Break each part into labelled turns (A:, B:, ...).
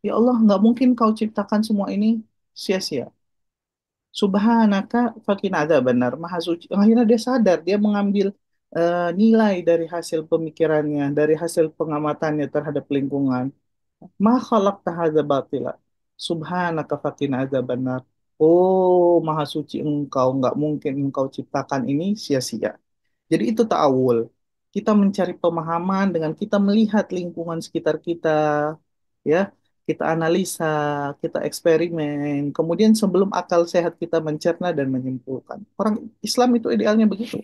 A: Ya Allah, nggak mungkin kau ciptakan semua ini sia-sia. Subhanaka fakina ada benar, maha suci. Akhirnya dia sadar, dia mengambil nilai dari hasil pemikirannya, dari hasil pengamatannya terhadap lingkungan. Ma khalaqta hadza batila. Subhanaka fakina ada benar. Oh, maha suci engkau, nggak mungkin engkau ciptakan ini sia-sia. Jadi itu ta'awul. Kita mencari pemahaman dengan kita melihat lingkungan sekitar kita, ya. Kita analisa, kita eksperimen. Kemudian sebelum akal sehat kita mencerna dan menyimpulkan. Orang Islam itu idealnya begitu.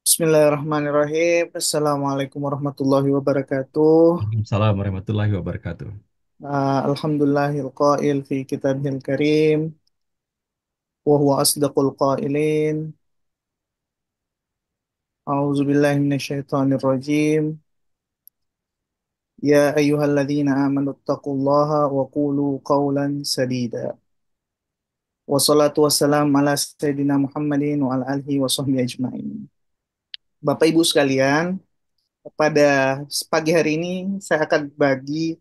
A: Bismillahirrahmanirrahim. Assalamualaikum warahmatullahi wabarakatuh.
B: Waalaikumsalam warahmatullahi wabarakatuh.
A: Alhamdulillahil qail fi kitabihil karim. Wa huwa asdaqul qailin. A'udzu billahi minasyaitonir rajim. يا أيها الذين آمنوا اتقوا الله وقولوا قولا سديدا والصلاة والسلام على سيدنا محمد وعلى آله وصحبه أجمعين. Bapak Ibu sekalian, pada pagi hari ini saya akan bagi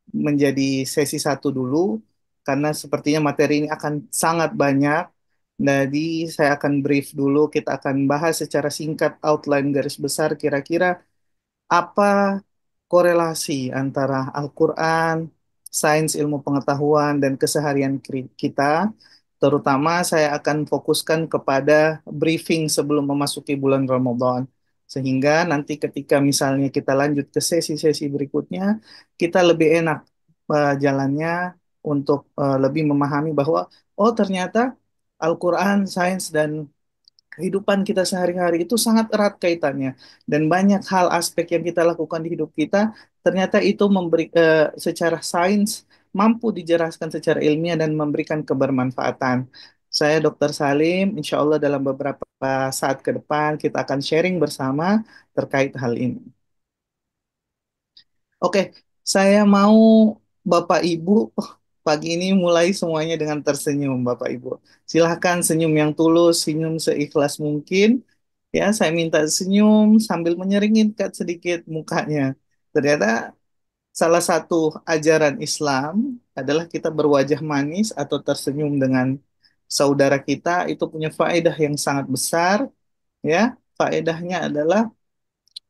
A: menjadi sesi satu dulu karena sepertinya materi ini akan sangat banyak. Jadi saya akan brief dulu, kita akan bahas secara singkat outline garis besar kira-kira apa korelasi antara Al-Quran, sains ilmu pengetahuan, dan keseharian kita. Terutama saya akan fokuskan kepada briefing sebelum memasuki bulan Ramadan. Sehingga nanti ketika misalnya kita lanjut ke sesi-sesi berikutnya, kita lebih enak jalannya untuk lebih memahami bahwa, oh ternyata Al-Quran, sains, dan kehidupan kita sehari-hari itu sangat erat kaitannya dan banyak hal aspek yang kita lakukan di hidup kita ternyata itu secara sains mampu dijelaskan secara ilmiah dan memberikan kebermanfaatan. Saya Dr. Salim, insya Allah dalam beberapa saat ke depan kita akan sharing bersama terkait hal ini. Oke, saya mau Bapak Ibu pagi ini mulai semuanya dengan tersenyum, Bapak Ibu. Silahkan senyum yang tulus, senyum seikhlas mungkin. Ya, saya minta senyum sambil menyeringkan sedikit mukanya. Ternyata salah satu ajaran Islam adalah kita berwajah manis atau tersenyum dengan saudara kita itu punya faedah yang sangat besar. Ya, faedahnya adalah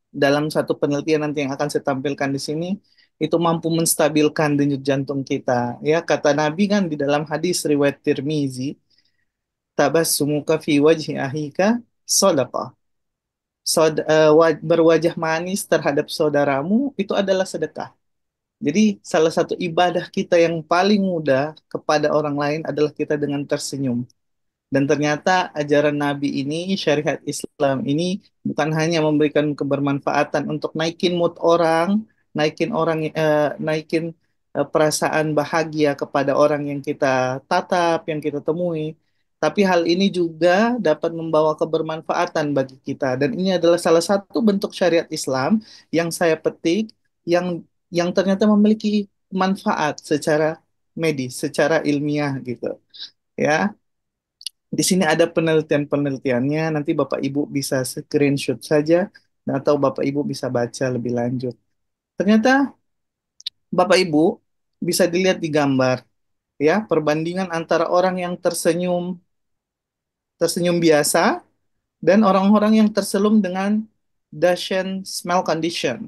A: dalam satu penelitian nanti yang akan saya tampilkan di sini itu mampu menstabilkan denyut jantung kita. Ya, kata Nabi kan di dalam hadis riwayat Tirmizi, tabassumuka fi wajhi ahika shadaqah. Berwajah manis terhadap saudaramu itu adalah sedekah. Jadi salah satu ibadah kita yang paling mudah kepada orang lain adalah kita dengan tersenyum. Dan ternyata ajaran Nabi ini, syariat Islam ini bukan hanya memberikan kebermanfaatan untuk naikin mood orang, naikin perasaan bahagia kepada orang yang kita tatap, yang kita temui, tapi hal ini juga dapat membawa kebermanfaatan bagi kita. Dan ini adalah salah satu bentuk syariat Islam yang saya petik, yang ternyata memiliki manfaat secara medis, secara ilmiah gitu. Ya, di sini ada penelitian-penelitiannya, nanti Bapak Ibu bisa screenshot saja, atau Bapak Ibu bisa baca lebih lanjut. Ternyata Bapak Ibu bisa dilihat di gambar, ya, perbandingan antara orang yang tersenyum, tersenyum biasa, dan orang-orang yang terselum dengan Duchenne smile condition.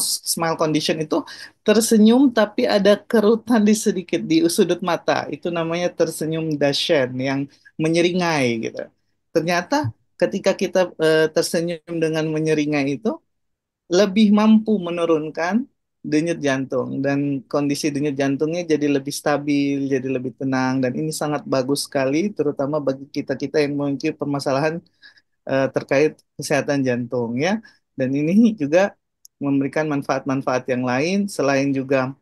A: Smile condition itu tersenyum tapi ada kerutan di sedikit di sudut mata. Itu namanya tersenyum Duchenne yang menyeringai gitu. Ternyata ketika kita tersenyum dengan menyeringai itu lebih mampu menurunkan denyut jantung dan kondisi denyut jantungnya jadi lebih stabil, jadi lebih tenang dan ini sangat bagus sekali terutama bagi kita-kita yang memiliki permasalahan terkait kesehatan jantung ya. Dan ini juga memberikan manfaat-manfaat yang lain selain juga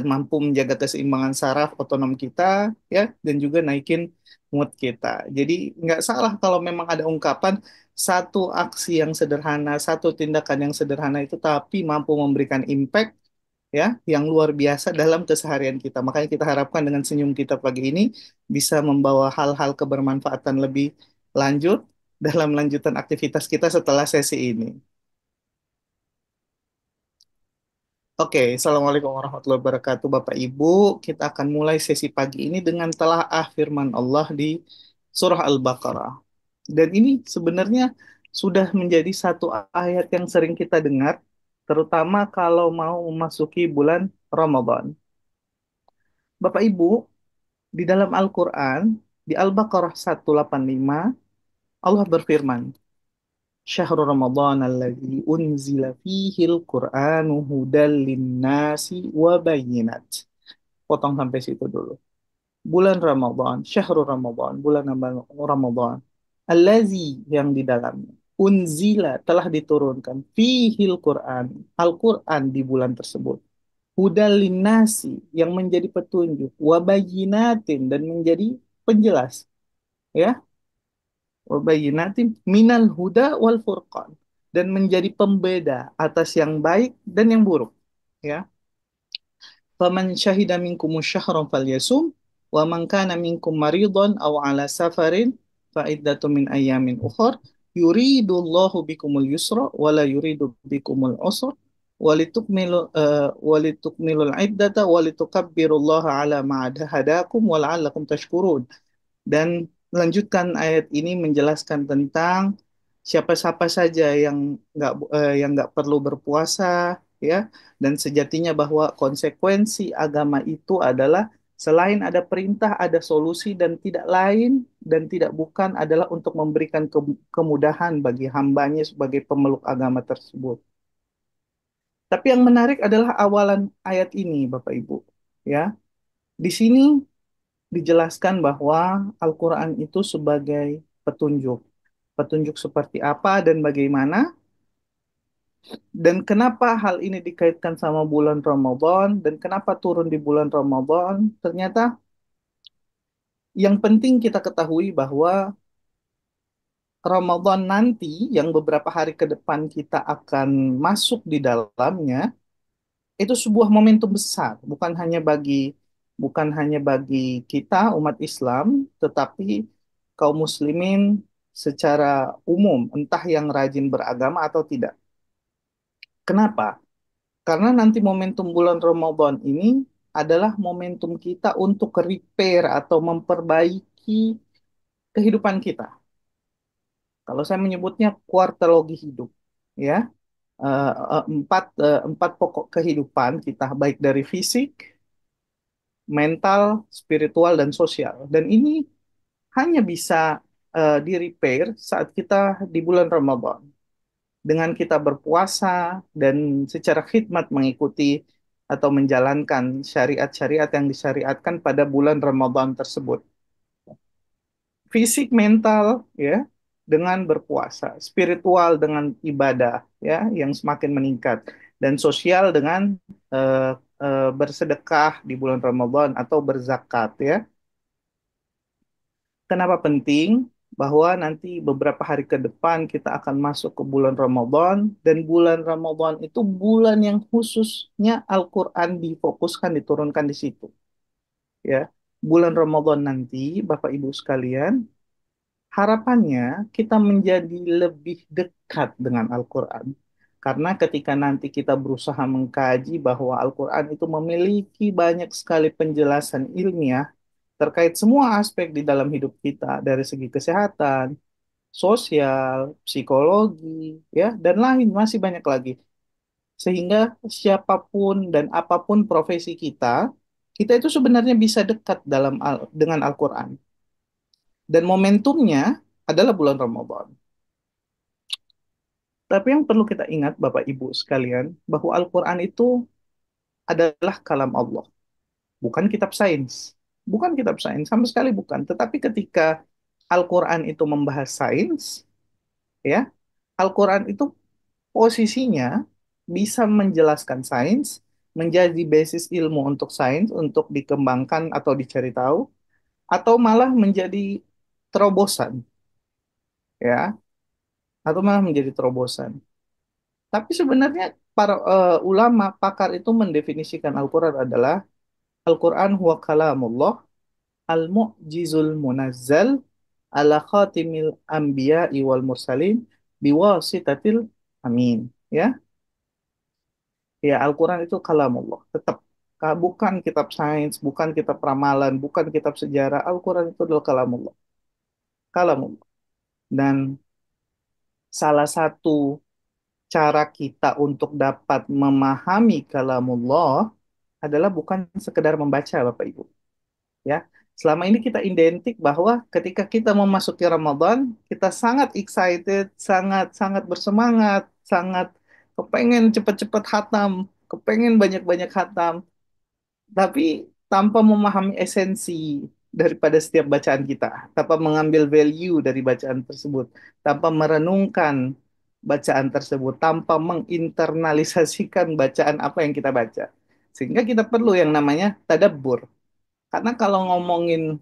A: mampu menjaga keseimbangan saraf otonom kita ya dan juga naikin mood kita. Jadi nggak salah kalau memang ada ungkapan satu aksi yang sederhana, satu tindakan yang sederhana itu tapi mampu memberikan impact ya, yang luar biasa dalam keseharian kita. Makanya kita harapkan dengan senyum kita pagi ini bisa membawa hal-hal kebermanfaatan lebih lanjut dalam lanjutan aktivitas kita setelah sesi ini. Oke, Assalamualaikum warahmatullahi wabarakatuh, Bapak Ibu. Kita akan mulai sesi pagi ini dengan telaah firman Allah di Surah Al-Baqarah. Dan ini sebenarnya sudah menjadi satu ayat yang sering kita dengar, terutama kalau mau memasuki bulan Ramadan. Bapak Ibu, di dalam Al-Quran, di Al-Baqarah 185, Allah berfirman, Syahrul Ramadan alladzi unzila fihi al-Qur'anu hudal linnasi wa bayyinat. Potong sampai situ dulu. Bulan Ramadan, Syahrul Ramadan, bulan Ramadan. Allazi yang di dalamnya. Unzila telah diturunkan. Fihil Quran. Al-Quran di bulan tersebut. Hudal linnasi yang menjadi petunjuk. Wabayinatin dan menjadi penjelas. Ya, wabayinatin minal huda wal furqan. Dan menjadi pembeda atas yang baik dan yang buruk. Ya, faman syahida minkum syahran falyasum wa man kana minkum maridan aw ala safarin fa iddatu min ayyamin ukhra yuridullahu bikumul yusra wa la yuridu bikumul usra walitukmilul iddata walitukabbirullaha ala ma hadakum wa la'allakum tashkurun. Dan melanjutkan ayat ini menjelaskan tentang siapa-siapa saja yang nggak perlu berpuasa, ya, dan sejatinya bahwa konsekuensi agama itu adalah selain ada perintah, ada solusi dan tidak lain dan tidak bukan adalah untuk memberikan kemudahan bagi hambanya sebagai pemeluk agama tersebut. Tapi yang menarik adalah awalan ayat ini, Bapak Ibu. Ya, di sini dijelaskan bahwa Al-Quran itu sebagai petunjuk. Petunjuk seperti apa dan bagaimana, dan kenapa hal ini dikaitkan sama bulan Ramadan, dan kenapa turun di bulan Ramadan. Ternyata yang penting kita ketahui bahwa Ramadan nanti, yang beberapa hari ke depan kita akan masuk di dalamnya, itu sebuah momentum besar, bukan hanya bagi kita umat Islam, tetapi kaum muslimin secara umum, entah yang rajin beragama atau tidak. Kenapa? Karena nanti momentum bulan Ramadan ini adalah momentum kita untuk repair atau memperbaiki kehidupan kita. Kalau saya menyebutnya kuartologi hidup, ya. Empat pokok kehidupan kita, baik dari fisik, mental, spiritual, dan sosial. Dan ini hanya bisa di-repair saat kita di bulan Ramadan. Dengan kita berpuasa dan secara khidmat mengikuti atau menjalankan syariat-syariat yang disyariatkan pada bulan Ramadan tersebut. Fisik, mental, ya, dengan berpuasa, spiritual dengan ibadah, ya, yang semakin meningkat, dan sosial dengan eh, bersedekah di bulan Ramadan atau berzakat, ya. Kenapa penting? Bahwa nanti beberapa hari ke depan kita akan masuk ke bulan Ramadan, dan bulan Ramadan itu bulan yang khususnya Al-Quran difokuskan, diturunkan di situ. Ya, bulan Ramadan nanti, Bapak Ibu sekalian, harapannya kita menjadi lebih dekat dengan Al-Quran. Karena ketika nanti kita berusaha mengkaji bahwa Al-Quran itu memiliki banyak sekali penjelasan ilmiah terkait semua aspek di dalam hidup kita, dari segi kesehatan, sosial, psikologi, ya, dan lain masih banyak lagi. Sehingga siapapun dan apapun profesi kita, kita itu sebenarnya bisa dekat dengan Al-Quran. Dan momentumnya adalah bulan Ramadan. Tapi yang perlu kita ingat, Bapak Ibu sekalian, bahwa Al-Quran itu adalah kalam Allah, bukan kitab sains. Bukan kitab sains, sama sekali bukan. Tetapi ketika Al-Quran itu membahas sains, ya, Al-Quran itu posisinya bisa menjelaskan sains, menjadi basis ilmu untuk sains, untuk dikembangkan atau dicari tahu, atau malah menjadi terobosan, ya, atau malah menjadi terobosan. Tapi sebenarnya para ulama pakar itu mendefinisikan Al-Quran adalah Al-Quran huwa kalamullah al-mu'jizul munazzal ala khatimil anbiya'i wal mursalin biwasitatil amin. Ya, ya Al-Quran itu kalamullah. Tetap bukan kitab sains, bukan kitab ramalan, bukan kitab sejarah. Al-Quran itu adalah kalamullah. Kalamullah. Dan salah satu cara kita untuk dapat memahami kalamullah adalah bukan sekedar membaca, Bapak Ibu. Ya, selama ini kita identik bahwa ketika kita memasuki Ramadan, kita sangat excited, sangat sangat bersemangat, sangat kepengen cepet-cepet hatam, kepengen banyak-banyak hatam, tapi tanpa memahami esensi daripada setiap bacaan kita, tanpa mengambil value dari bacaan tersebut, tanpa merenungkan bacaan tersebut, tanpa menginternalisasikan bacaan apa yang kita baca. Sehingga kita perlu yang namanya tadabbur. Karena kalau ngomongin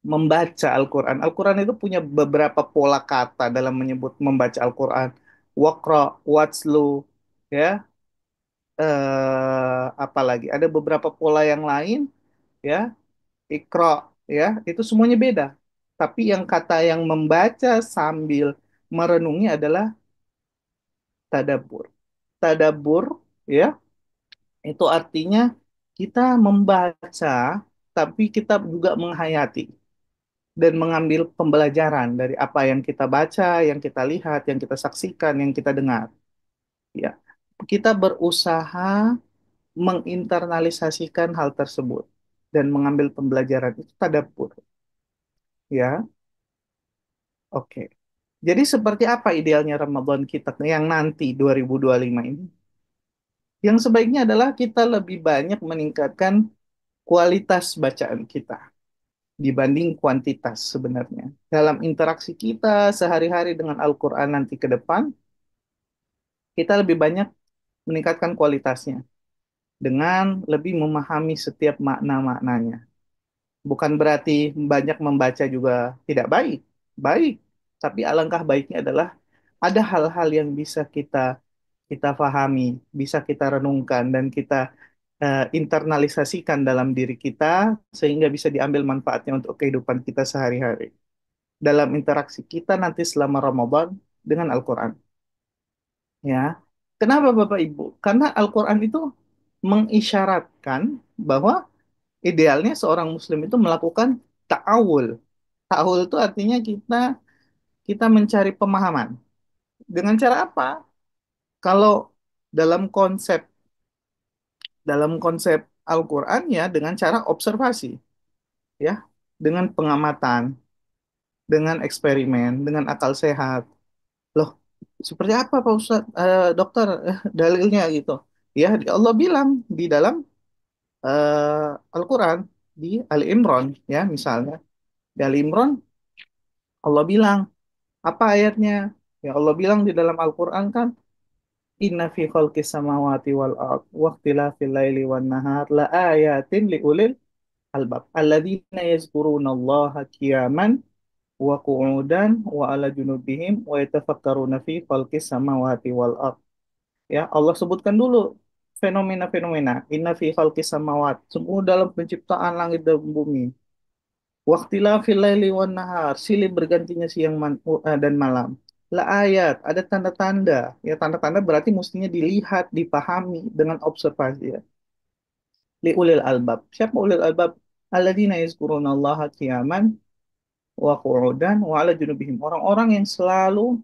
A: membaca Al-Quran, Al-Quran itu punya beberapa pola kata dalam menyebut membaca Al-Quran. Waqra, watslu, ya, apalagi ada beberapa pola yang lain, ya, ikro, ya, itu semuanya beda. Tapi yang kata yang membaca sambil merenungi adalah tadabur. Tadabur, ya, itu artinya kita membaca, tapi kita juga menghayati dan mengambil pembelajaran dari apa yang kita baca, yang kita lihat, yang kita saksikan, yang kita dengar. Ya, kita berusaha menginternalisasikan hal tersebut dan mengambil pembelajaran itu tadabbur. Ya, oke. Jadi seperti apa idealnya Ramadan kita yang nanti 2025 ini? Yang sebaiknya adalah kita lebih banyak meningkatkan kualitas bacaan kita dibanding kuantitas sebenarnya. Dalam interaksi kita sehari-hari dengan Al-Quran nanti ke depan, kita lebih banyak meningkatkan kualitasnya dengan lebih memahami setiap makna-maknanya. Bukan berarti banyak membaca juga tidak baik. Baik, tapi alangkah baiknya adalah ada hal-hal yang bisa kita kita pahami, bisa kita renungkan dan kita internalisasikan dalam diri kita sehingga bisa diambil manfaatnya untuk kehidupan kita sehari-hari. Dalam interaksi kita nanti selama Ramadan dengan Al-Quran. Ya, kenapa Bapak Ibu? Karena Al-Quran itu mengisyaratkan bahwa idealnya seorang Muslim itu melakukan ta'awul. Ta'awul itu artinya kita kita mencari pemahaman. Dengan cara apa? Kalau dalam konsep Al-Quran ya dengan cara observasi, ya, dengan pengamatan, dengan eksperimen, dengan akal sehat. Loh, seperti apa Pak Ustadz, dokter, dalilnya gitu? Ya, Allah bilang di dalam Al-Quran di Ali Imran, ya misalnya di Ali Imran Allah bilang apa ayatnya? Ya Allah bilang di dalam Al-Quran kan Inna fi khalqis samawati wal ard wa ikhtilafil laili wan nahar la ayatin li ulil albab alladzina yazkurunallaha qiyaman wa qu'udan wa ala junubihim wa yatafakkaruna fi khalqis samawati wal ard. Ya, Allah sebutkan dulu fenomena-fenomena. Inna fi khalqis samawat, semua dalam penciptaan langit dan bumi. Waqtilafil laili wan nahar, silih bergantinya siang dan malam. La ayat, ada tanda-tanda. Ya, tanda-tanda berarti mestinya dilihat, dipahami dengan observasi ya. Li ulil albab. Siapa ulil albab? Alladzina yazkurunallaha qiyaman wa qu'udan wa ala junubihim. Orang-orang yang selalu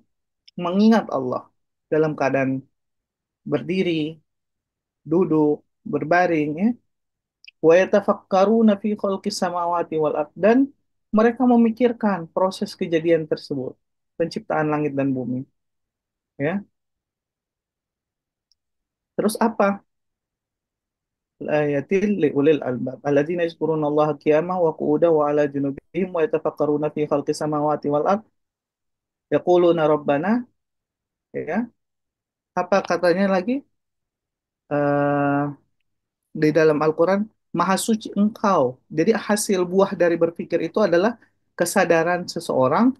A: mengingat Allah dalam keadaan berdiri, duduk, berbaring ya. Wa yatafakkaruna fi khalqis samawati wal ard dan mereka memikirkan proses kejadian tersebut, penciptaan langit dan bumi, ya. Terus apa? Ayatil li ulil albab alladzina yazkuruna Allah qiyaman wa qu'udan wa ala junubihim wa yatafakkaruna fi khalqis samawati wal ard yaquluna rabbana, ya. Apa katanya lagi? Eh, di dalam Al-Quran, Maha suci engkau. Jadi hasil buah dari berpikir itu adalah kesadaran seseorang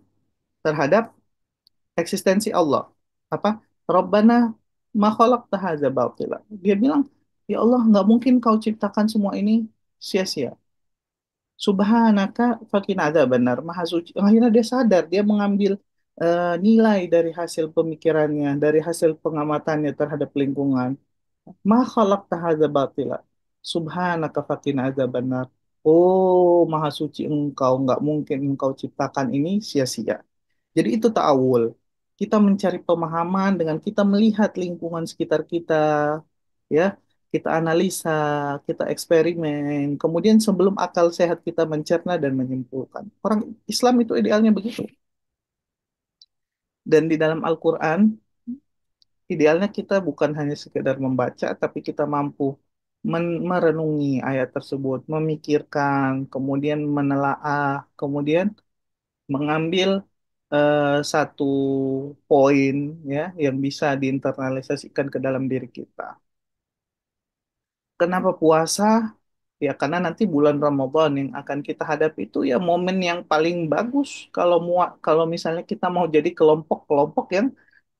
A: terhadap eksistensi Allah. Apa? Rabbana ma khalaqta hadza batila. Dia bilang, ya Allah, nggak mungkin kau ciptakan semua ini sia-sia. Subhanaka fakina benar, maha suci. Akhirnya dia sadar, dia mengambil nilai dari hasil pemikirannya, dari hasil pengamatannya terhadap lingkungan. Ma khalaqta hadza batila. Subhanaka fakina benar. Oh, maha suci engkau, nggak mungkin engkau ciptakan ini sia-sia. Jadi itu ta'awul. Kita mencari pemahaman dengan kita melihat lingkungan sekitar kita, ya. Kita analisa, kita eksperimen. Kemudian sebelum akal sehat kita mencerna dan menyimpulkan. Orang Islam itu idealnya begitu. Dan di dalam Al-Quran, idealnya kita bukan hanya sekedar membaca, tapi kita mampu merenungi ayat tersebut, memikirkan, kemudian menelaah, kemudian mengambil satu poin ya yang bisa diinternalisasikan ke dalam diri kita. Kenapa puasa? Ya karena nanti bulan Ramadan yang akan kita hadapi itu ya momen yang paling bagus kalau misalnya kita mau jadi kelompok-kelompok yang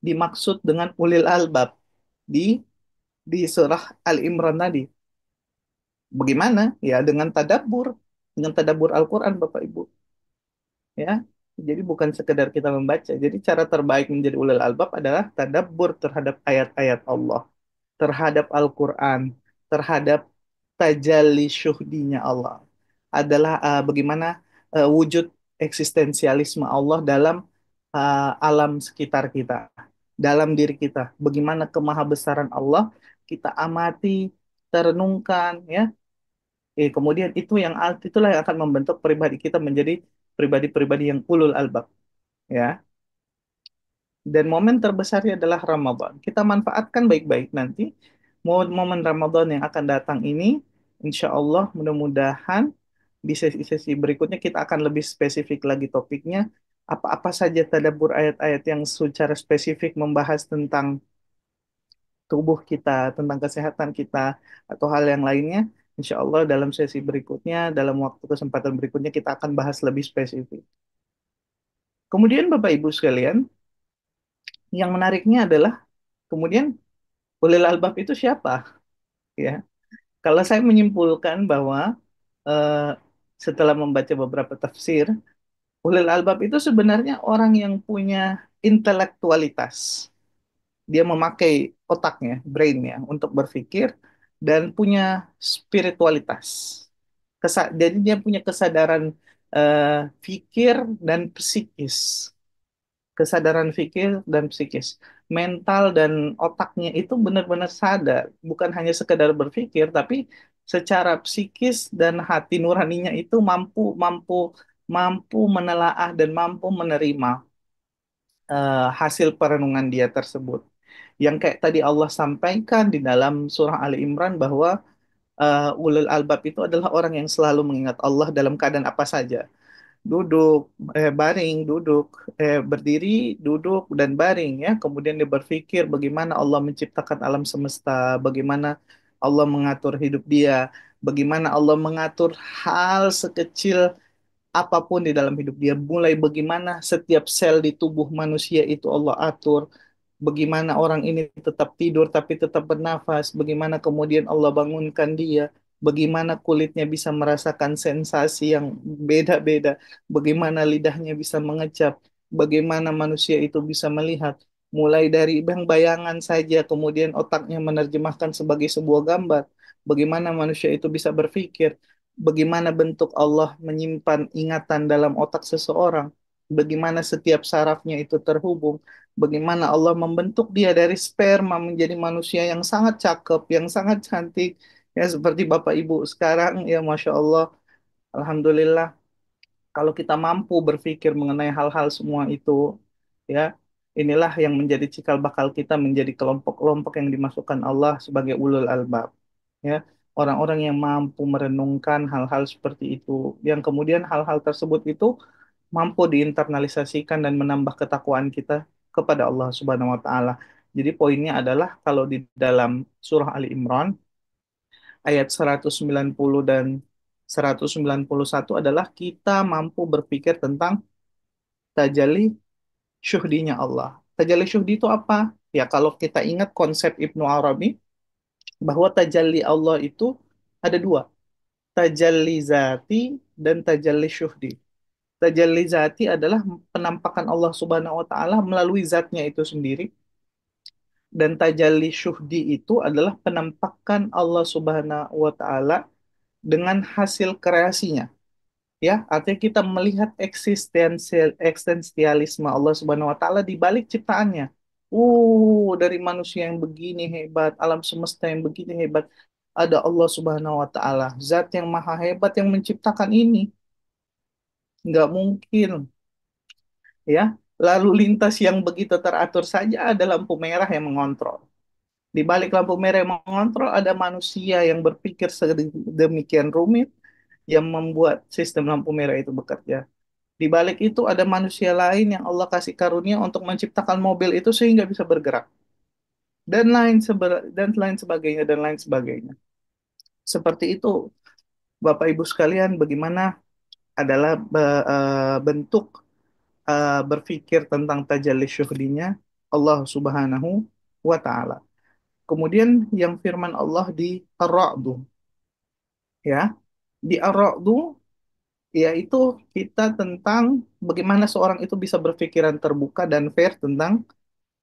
A: dimaksud dengan ulil albab di di surah Al Imran tadi. Bagaimana? Ya dengan tadabbur Al-Qur'an Bapak Ibu. Ya. Jadi bukan sekedar kita membaca. Jadi cara terbaik menjadi ulil albab adalah tadabbur terhadap ayat-ayat Allah, terhadap Al-Quran, terhadap tajalli syuhdinya Allah. Adalah bagaimana wujud eksistensialisme Allah dalam alam sekitar kita, dalam diri kita. Bagaimana kemahabesaran Allah kita amati, terenungkan, ya. Kemudian itulah yang akan membentuk pribadi kita menjadi pribadi-pribadi yang ulul albab, ya. Dan momen terbesarnya adalah Ramadan. Kita manfaatkan baik-baik nanti. Momen Ramadan yang akan datang ini, insya Allah mudah-mudahan di sesi-sesi berikutnya kita akan lebih spesifik lagi topiknya. Apa-apa saja tadabbur ayat-ayat yang secara spesifik membahas tentang tubuh kita, tentang kesehatan kita, atau hal yang lainnya. Insya Allah dalam sesi berikutnya, dalam waktu kesempatan berikutnya kita akan bahas lebih spesifik. Kemudian Bapak Ibu sekalian, yang menariknya adalah kemudian ulil albab itu siapa? Ya, kalau saya menyimpulkan bahwa eh, setelah membaca beberapa tafsir, ulil albab itu sebenarnya orang yang punya intelektualitas. Dia memakai otaknya, brainnya untuk berpikir dan punya spiritualitas. Jadi dia punya kesadaran eh, fikir dan psikis. Kesadaran fikir dan psikis, mental dan otaknya itu benar-benar sadar, bukan hanya sekedar berpikir, tapi secara psikis dan hati nuraninya itu mampu mampu mampu menelaah dan mampu menerima hasil perenungan dia tersebut. Yang kayak tadi Allah sampaikan di dalam surah Ali Imran bahwa ulul albab itu adalah orang yang selalu mengingat Allah dalam keadaan apa saja, duduk, baring, duduk, berdiri, duduk, dan baring ya. Kemudian dia berpikir bagaimana Allah menciptakan alam semesta, bagaimana Allah mengatur hidup dia, bagaimana Allah mengatur hal sekecil apapun di dalam hidup dia, mulai bagaimana setiap sel di tubuh manusia itu Allah atur, bagaimana orang ini tetap tidur tapi tetap bernafas, bagaimana kemudian Allah bangunkan dia, bagaimana kulitnya bisa merasakan sensasi yang beda-beda, bagaimana lidahnya bisa mengecap, bagaimana manusia itu bisa melihat, mulai dari bayangan saja, kemudian otaknya menerjemahkan sebagai sebuah gambar, bagaimana manusia itu bisa berpikir, bagaimana bentuk Allah menyimpan ingatan dalam otak seseorang, bagaimana setiap sarafnya itu terhubung, bagaimana Allah membentuk dia dari sperma menjadi manusia yang sangat cakep, yang sangat cantik, ya seperti Bapak Ibu sekarang, ya Masya Allah, Alhamdulillah, kalau kita mampu berpikir mengenai hal-hal semua itu, ya, inilah yang menjadi cikal bakal kita menjadi kelompok-kelompok yang dimasukkan Allah sebagai ulul albab, ya. Orang-orang yang mampu merenungkan hal-hal seperti itu, yang kemudian hal-hal tersebut itu mampu diinternalisasikan dan menambah ketakwaan kita kepada Allah Subhanahu wa taala. Jadi poinnya adalah kalau di dalam surah Ali Imran ayat 190 dan 191 adalah kita mampu berpikir tentang tajalli syuhdinya Allah. Tajalli syuhdi itu apa? Ya, kalau kita ingat konsep Ibnu Arabi, bahwa tajalli Allah itu ada dua, tajalli zati dan tajalli syuhdi. Tajalli zati adalah penampakan Allah Subhanahu wa taala melalui zatnya itu sendiri, dan tajalli syuhdi itu adalah penampakan Allah Subhanahu wa taala dengan hasil kreasinya. Ya, artinya kita melihat eksistensialisme Allah Subhanahu wa taala di balik ciptaannya. Dari manusia yang begini hebat, alam semesta yang begini hebat, ada Allah Subhanahu wa taala, zat yang maha hebat yang menciptakan ini. Nggak mungkin, ya. Lalu lintas yang begitu teratur saja ada lampu merah yang mengontrol. Di balik lampu merah yang mengontrol ada manusia yang berpikir sedemikian rumit yang membuat sistem lampu merah itu bekerja. Di balik itu ada manusia lain yang Allah kasih karunia untuk menciptakan mobil itu sehingga bisa bergerak. Dan lain sebagainya, dan lain sebagainya. Seperti itu, Bapak Ibu sekalian, bagaimana adalah bentuk berpikir tentang tajalli syuhdinya Allah Subhanahu wa Ta'ala. Kemudian yang firman Allah di Ar-Ra'du, ya. Di Ar-Ra'du yaitu kita tentang bagaimana seorang itu bisa berpikiran terbuka dan fair tentang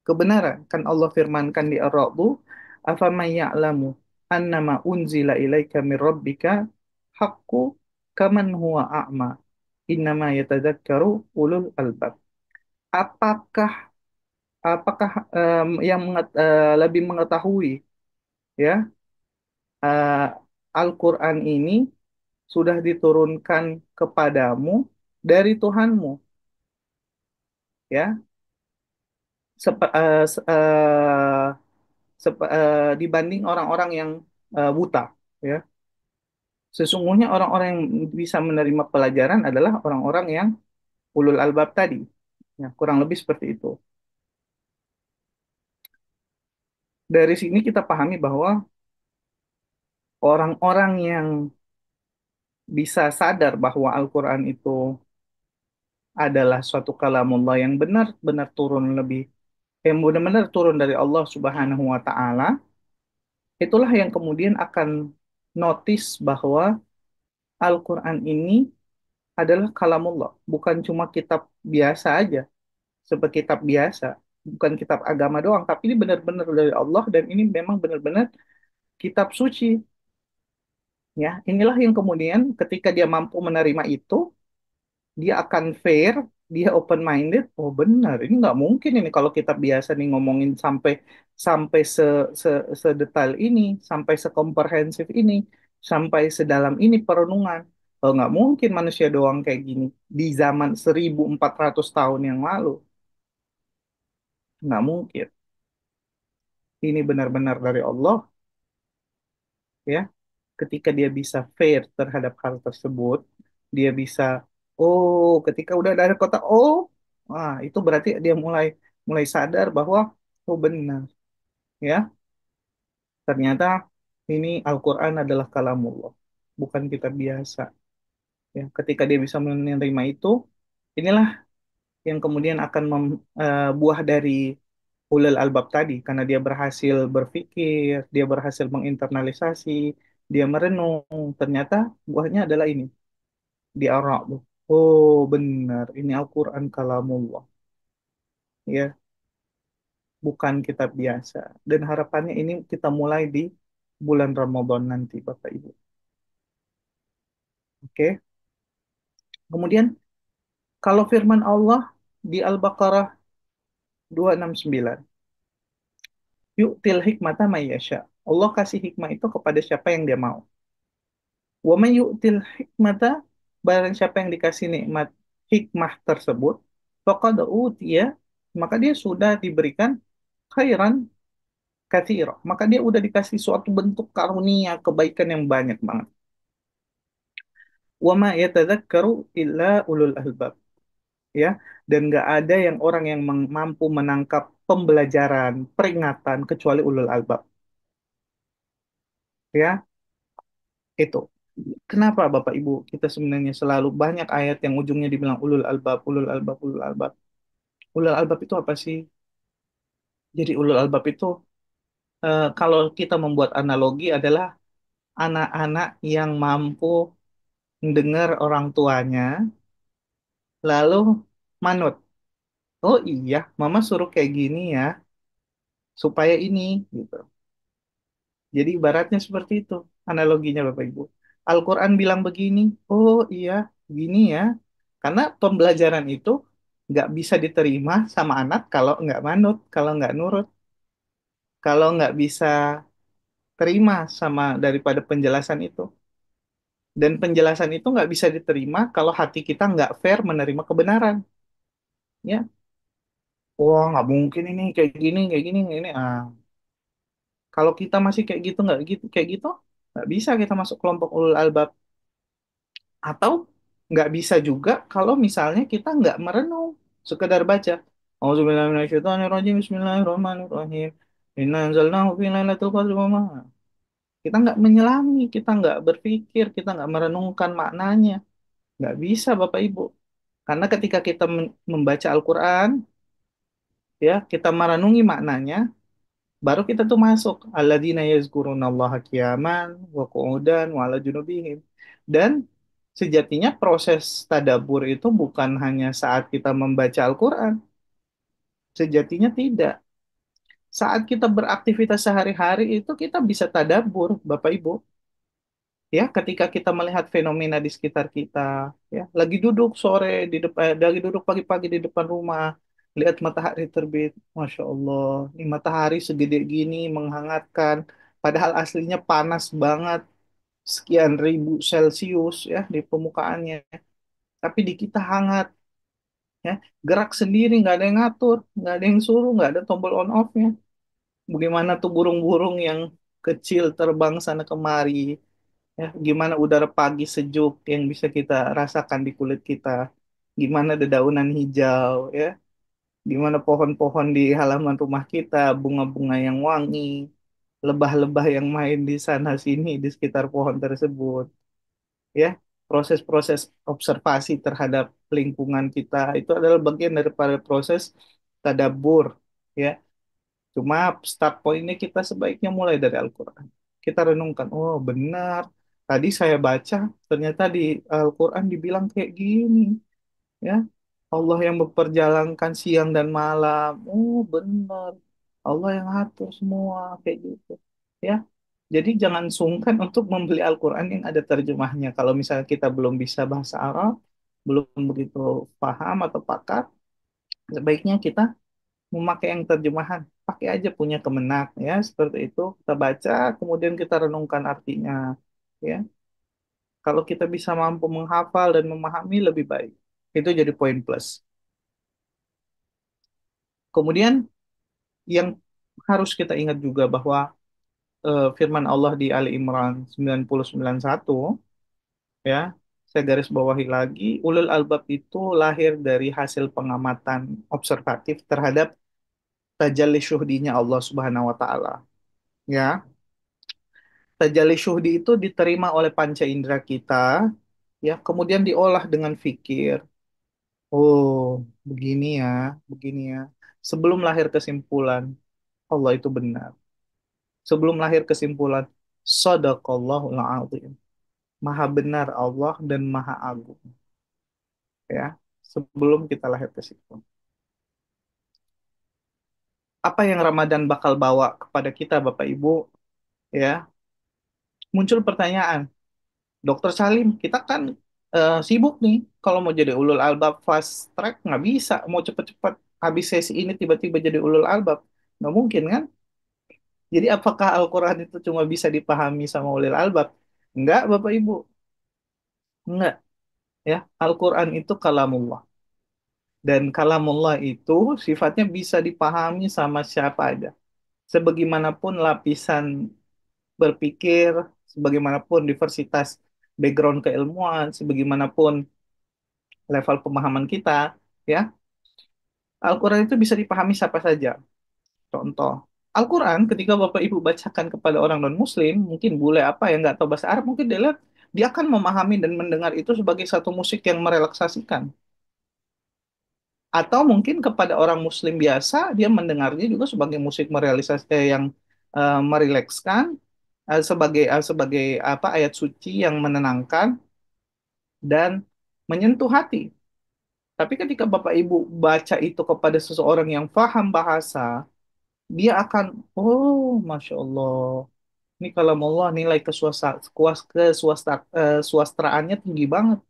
A: kebenaran. Kan Allah firmankan di Ar-Ra'du, "Afaman ya'lamu annama unzila ilaika min rabbika haqqu kaman huwa a'ma. Innama yatadzakkaru ulul albab." Apakah apakah lebih mengetahui, ya, eh, Al-Qur'an ini sudah diturunkan kepadamu dari Tuhanmu, ya, dibanding orang-orang yang buta, ya. Sesungguhnya orang-orang yang bisa menerima pelajaran adalah orang-orang yang ulul albab tadi. Ya, kurang lebih seperti itu. Dari sini kita pahami bahwa orang-orang yang bisa sadar bahwa Al-Quran itu adalah suatu kalamullah yang benar-benar turun yang benar-benar turun dari Allah Subhanahu wa Ta'ala, itulah yang kemudian akan notice bahwa Al-Quran ini adalah kalamullah, bukan cuma kitab biasa aja, seperti kitab biasa, bukan kitab agama doang, tapi ini benar-benar dari Allah dan ini memang benar-benar kitab suci. Ya, inilah yang kemudian ketika dia mampu menerima itu, dia akan fair, dia open minded. Oh benar, ini nggak mungkin ini kalau kitab biasa nih ngomongin sampai sampai se sedetail ini, sampai sekomprehensif ini, sampai sedalam ini perenungan. Oh nggak mungkin manusia doang kayak gini di zaman 1400 tahun yang lalu. Nggak mungkin. Ini benar-benar dari Allah, ya. Ketika dia bisa fair terhadap hal tersebut, dia bisa, oh, ketika udah ada kota, oh, itu berarti dia mulai mulai sadar bahwa, oh benar, ya, ternyata ini Al-Quran adalah kalamullah, bukan kitab biasa. Ya, ketika dia bisa menerima itu, inilah yang kemudian akan buah dari ulil albab tadi, karena dia berhasil berpikir, dia berhasil menginternalisasi, dia merenung, ternyata buahnya adalah ini di Arab. Oh, benar. Ini Al-Quran kalamullah. Ya, bukan kitab biasa. Dan harapannya ini kita mulai di bulan Ramadan nanti, Bapak Ibu. Oke. Kemudian, kalau firman Allah di Al-Baqarah 269, yu'til hikmata may yasha. Allah kasih hikmah itu kepada siapa yang dia mau. Wa may yu'til hikmata, barang siapa yang dikasih nikmat hikmah tersebut, faqad utiya, maka dia sudah diberikan khairan katsira. Maka dia udah dikasih suatu bentuk karunia kebaikan yang banyak banget. Wa ma yatadzakkaru illa ulul albab, ya. Dan nggak ada yang orang yang mampu menangkap pembelajaran, peringatan kecuali ulul albab, ya. Itu. Kenapa Bapak Ibu kita sebenarnya selalu banyak ayat yang ujungnya dibilang ulul albab, ulul albab, ulul albab. Ulul albab itu apa sih? Jadi ulul albab itu kalau kita membuat analogi adalah anak-anak yang mampu mendengar orang tuanya lalu manut. Oh iya, mama suruh kayak gini ya, supaya ini gitu. Jadi ibaratnya seperti itu analoginya Bapak Ibu. Al-Quran bilang begini, oh iya, gini ya. Karena pembelajaran itu nggak bisa diterima sama anak kalau nggak manut, kalau nggak nurut, kalau nggak bisa terima sama daripada penjelasan itu. Dan penjelasan itu nggak bisa diterima kalau hati kita nggak fair menerima kebenaran. Ya, wah nggak mungkin ini kayak gini, kayak gini. Ah, kalau kita masih kayak gitu nggak gitu kayak gitu, nggak bisa kita masuk kelompok ulul albab. Atau nggak bisa juga kalau misalnya kita nggak merenung, sekedar baca. Auzubillahiminasyaitonirrajim, Bismillahirrahmanirrahim. Inna anzalnahu fi lailatul qadri wa ma. Kita nggak menyelami, kita nggak berpikir, kita nggak merenungkan maknanya. Nggak bisa Bapak Ibu. Karena ketika kita membaca Al-Quran, ya kita merenungi maknanya, baru kita tuh masuk. Alladzina yazkurunallaha qiyaman wa qu'udan wa ala junubihim. Dan sejatinya proses tadabur itu bukan hanya saat kita membaca Al-Quran. Sejatinya tidak. Saat kita beraktivitas sehari-hari itu kita bisa tadabur, Bapak Ibu. Ya, ketika kita melihat fenomena di sekitar kita, ya, lagi duduk sore di depan, lagi duduk pagi-pagi di depan rumah, lihat matahari terbit, Masya Allah, ini matahari segede gini menghangatkan, padahal aslinya panas banget, sekian ribu Celcius ya di permukaannya, tapi di kita hangat, ya, gerak sendiri, nggak ada yang ngatur, nggak ada yang suruh, nggak ada tombol on off-nya. Bagaimana tuh burung-burung yang kecil terbang sana kemari, ya, gimana udara pagi sejuk yang bisa kita rasakan di kulit kita, gimana dedaunan hijau, ya, gimana pohon-pohon di halaman rumah kita, bunga-bunga yang wangi, lebah-lebah yang main di sana sini di sekitar pohon tersebut, ya, proses-proses observasi terhadap lingkungan kita itu adalah bagian daripada proses tadabbur, ya. Cuma start pointnya kita sebaiknya mulai dari Al-Quran. Kita renungkan, oh benar, tadi saya baca, ternyata di Al-Quran dibilang kayak gini. Ya, Allah yang memperjalankan siang dan malam. Oh benar, Allah yang atur semua, kayak gitu. Ya, jadi jangan sungkan untuk membeli Al-Quran yang ada terjemahnya. Kalau misalnya kita belum bisa bahasa Arab, belum begitu paham atau pakar, sebaiknya kita memakai yang terjemahan. Pakai aja punya Kemenak ya, seperti itu. Kita baca, kemudian kita renungkan artinya. Ya, kalau kita bisa mampu menghafal dan memahami lebih baik. Itu jadi poin plus. Kemudian yang harus kita ingat juga bahwa firman Allah di Ali Imran 99:1 ya, saya garis bawahi lagi, ulul albab itu lahir dari hasil pengamatan observatif terhadap tajalli syuhdinya Allah Subhanahu wa taala. Ya, tajalli syuhdi itu diterima oleh panca indera kita, ya, kemudian diolah dengan fikir. Oh, begini ya, begini ya. Sebelum lahir kesimpulan, Allah itu benar. Sebelum lahir kesimpulan, Sadaqallahul Azim. Maha benar Allah dan Maha Agung. Ya, sebelum kita lahir ke situ. Apa yang Ramadan bakal bawa kepada kita, Bapak Ibu? Ya, muncul pertanyaan, Dokter Salim, kita kan sibuk nih. Kalau mau jadi ulul albab fast track nggak bisa. Mau cepet-cepet habis sesi ini tiba-tiba jadi ulul albab. Nggak mungkin kan? Jadi apakah Al-Quran itu cuma bisa dipahami sama ulul albab? Enggak, Bapak Ibu. Enggak. Ya, Al-Quran itu kalamullah. Dan kalamullah itu sifatnya bisa dipahami sama siapa aja. Sebagaimanapun lapisan berpikir, sebagaimanapun diversitas background keilmuan, sebagaimanapun level pemahaman kita, ya, Al-Quran itu bisa dipahami siapa saja. Contoh, Al-Quran ketika Bapak Ibu bacakan kepada orang non-Muslim, mungkin bule apa yang nggak tahu bahasa Arab, mungkin dia lihat, dia akan memahami dan mendengar itu sebagai satu musik yang merelaksasikan. Atau mungkin kepada orang Muslim biasa, dia mendengarnya juga sebagai musik yang merilekskan, sebagai apa ayat suci yang menenangkan dan menyentuh hati. Tapi ketika Bapak Ibu baca itu kepada seseorang yang paham bahasa, dia akan, oh, Masya Allah, ini kalau Allah nilai kesuastraannya tinggi banget.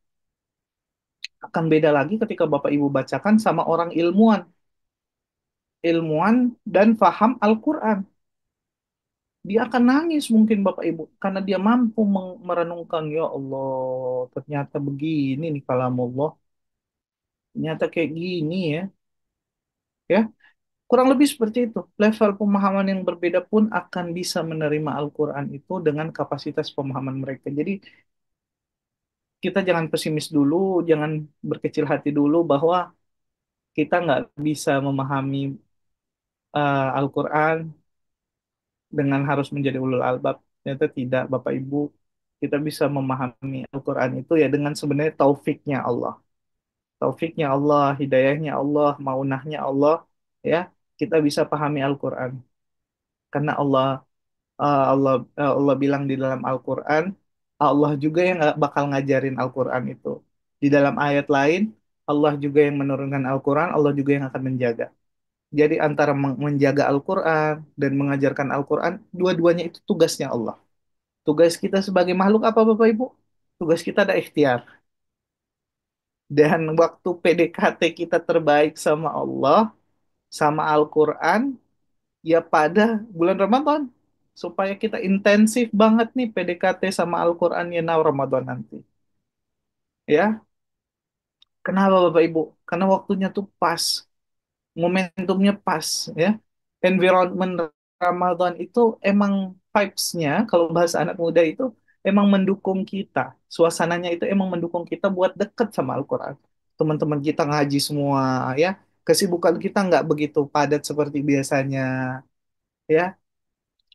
A: Akan beda lagi ketika Bapak Ibu bacakan sama orang ilmuwan dan paham Al-Quran. Dia akan nangis mungkin Bapak Ibu, karena dia mampu merenungkan, ya Allah, ternyata begini nih kalam Allah, ternyata kayak gini ya. Ya, kurang lebih seperti itu. Level pemahaman yang berbeda pun akan bisa menerima Al-Quran itu dengan kapasitas pemahaman mereka. Jadi kita jangan pesimis dulu, jangan berkecil hati dulu bahwa kita nggak bisa memahami Al-Quran dengan harus menjadi ulul albab. Ternyata tidak, Bapak Ibu. Kita bisa memahami Al-Quran itu ya dengan sebenarnya taufiknya Allah. Taufiknya Allah, hidayahnya Allah, maunahnya Allah, ya kita bisa pahami Al-Quran. Karena Allah bilang di dalam Al-Quran, Allah juga yang nggak bakal ngajarin Al-Quran itu. Di dalam ayat lain, Allah juga yang menurunkan Al-Quran, Allah juga yang akan menjaga. Jadi antara menjaga Al-Quran dan mengajarkan Al-Quran, dua-duanya itu tugasnya Allah. Tugas kita sebagai makhluk apa Bapak Ibu? Tugas kita ada ikhtiar. Dan waktu PDKT kita terbaik sama Allah, sama Al-Quran, ya pada bulan Ramadan. Supaya kita intensif banget nih PDKT sama Al-Quran ya Ramadan nanti. Ya, kenapa Bapak Ibu? Karena waktunya tuh pas, momentumnya pas ya. Environment Ramadan itu emang vibes-nya, kalau bahasa anak muda itu emang mendukung kita. Suasananya itu emang mendukung kita buat deket sama Al-Quran. Teman-teman kita ngaji semua ya. Kesibukan kita nggak begitu padat seperti biasanya ya.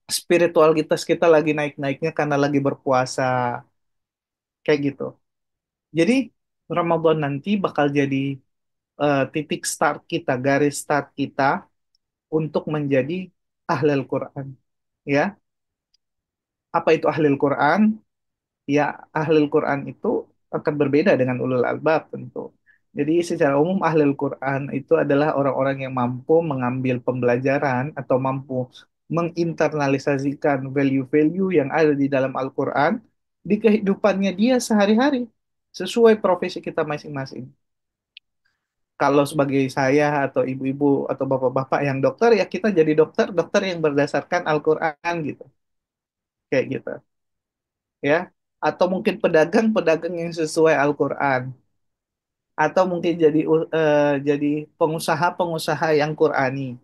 A: Spiritualitas kita lagi naik-naiknya karena lagi berpuasa kayak gitu. Jadi Ramadan nanti bakal jadi titik start kita, garis start kita untuk menjadi ahlul Quran. Ya, apa itu ahlul Quran? Ya, ahlul Quran itu akan berbeda dengan ulul albab tentu. Jadi secara umum ahlul Quran itu adalah orang-orang yang mampu mengambil pembelajaran atau mampu menginternalisasikan value-value yang ada di dalam Al-Quran di kehidupannya dia sehari-hari sesuai profesi kita masing-masing. Kalau sebagai saya atau ibu-ibu atau bapak-bapak yang dokter ya kita jadi dokter yang berdasarkan Al-Quran gitu, kayak gitu ya. Atau mungkin pedagang-pedagang yang sesuai Al-Quran. Atau mungkin jadi pengusaha-pengusaha yang Qurani.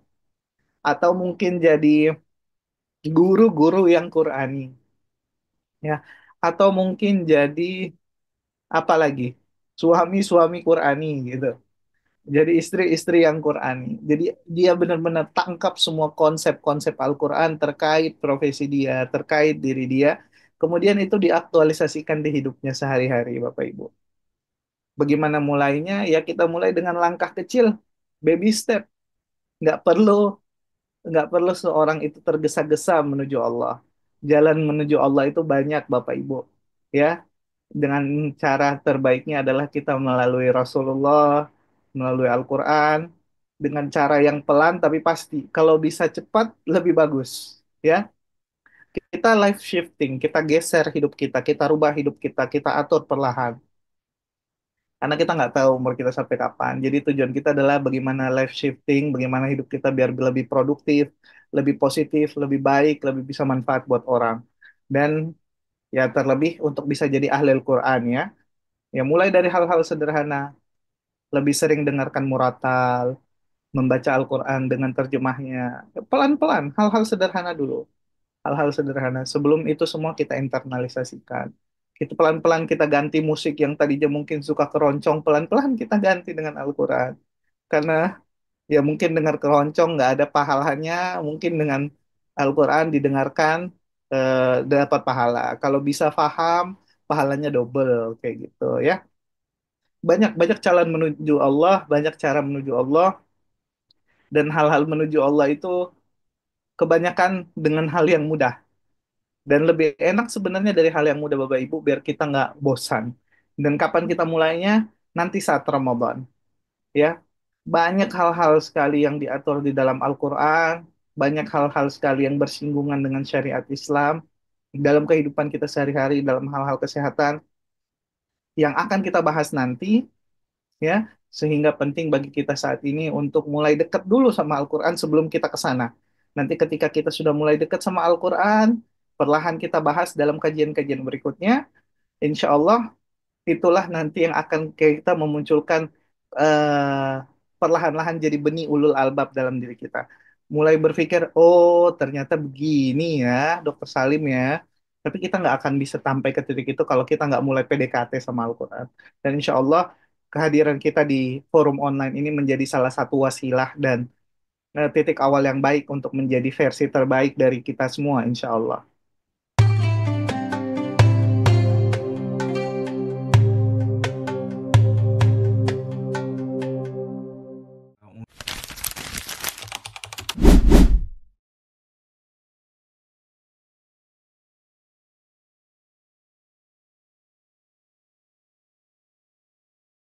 A: Atau mungkin jadi guru-guru yang Qurani. Ya. Atau mungkin jadi apa lagi? Suami-suami Qurani gitu. Jadi istri-istri yang Qurani. Jadi dia benar-benar tangkap semua konsep-konsep Al-Quran terkait profesi dia, terkait diri dia. Kemudian itu diaktualisasikan di hidupnya sehari-hari, Bapak Ibu. Bagaimana mulainya? Ya kita mulai dengan langkah kecil, baby step. Nggak perlu nggak perlu seorang itu tergesa-gesa menuju Allah. Jalan menuju Allah itu banyak, Bapak Ibu. Ya, dengan cara terbaiknya adalah kita melalui Rasulullah, melalui Al-Quran, dengan cara yang pelan tapi pasti. Kalau bisa cepat, lebih bagus. Ya, kita life shifting, kita geser hidup kita rubah hidup kita atur perlahan. Karena kita nggak tahu umur kita sampai kapan. Jadi tujuan kita adalah bagaimana life shifting, bagaimana hidup kita biar lebih produktif, lebih positif, lebih baik, lebih bisa manfaat buat orang. Dan ya terlebih untuk bisa jadi ahli Al-Quran ya. Ya mulai dari hal-hal sederhana, lebih sering dengarkan muratal, membaca Al-Quran dengan terjemahnya. Pelan-pelan, hal-hal sederhana dulu. Hal-hal sederhana. Sebelum itu semua kita internalisasikan. Kita pelan-pelan kita ganti musik yang tadinya mungkin suka keroncong, pelan-pelan kita ganti dengan Al-Quran. Karena ya mungkin dengar keroncong nggak ada pahalanya, mungkin dengan Al-Quran didengarkan dapat pahala. Kalau bisa paham, pahalanya double kayak gitu ya. banyak banyak jalan menuju Allah, banyak cara menuju Allah, dan hal-hal menuju Allah itu kebanyakan dengan hal yang mudah. Dan lebih enak sebenarnya dari hal yang mudah Bapak Ibu, biar kita nggak bosan. Dan kapan kita mulainya? Nanti saat Ramadan. Ya, banyak hal-hal sekali yang diatur di dalam Al-Quran, banyak hal-hal sekali yang bersinggungan dengan syariat Islam, dalam kehidupan kita sehari-hari, dalam hal-hal kesehatan, yang akan kita bahas nanti, ya, sehingga penting bagi kita saat ini untuk mulai dekat dulu sama Al-Quran sebelum kita ke sana. Nanti ketika kita sudah mulai dekat sama Al-Quran, perlahan kita bahas dalam kajian-kajian berikutnya, insya Allah itulah nanti yang akan kita memunculkan eh, perlahan-lahan jadi benih ulul albab dalam diri kita. Mulai berpikir, oh ternyata begini ya, Dokter Salim ya. Tapi kita nggak akan bisa sampai ke titik itu kalau kita nggak mulai PDKT sama Al-Quran. Dan insya Allah kehadiran kita di forum online ini menjadi salah satu wasilah dan titik awal yang baik untuk menjadi versi terbaik dari kita semua, insya Allah.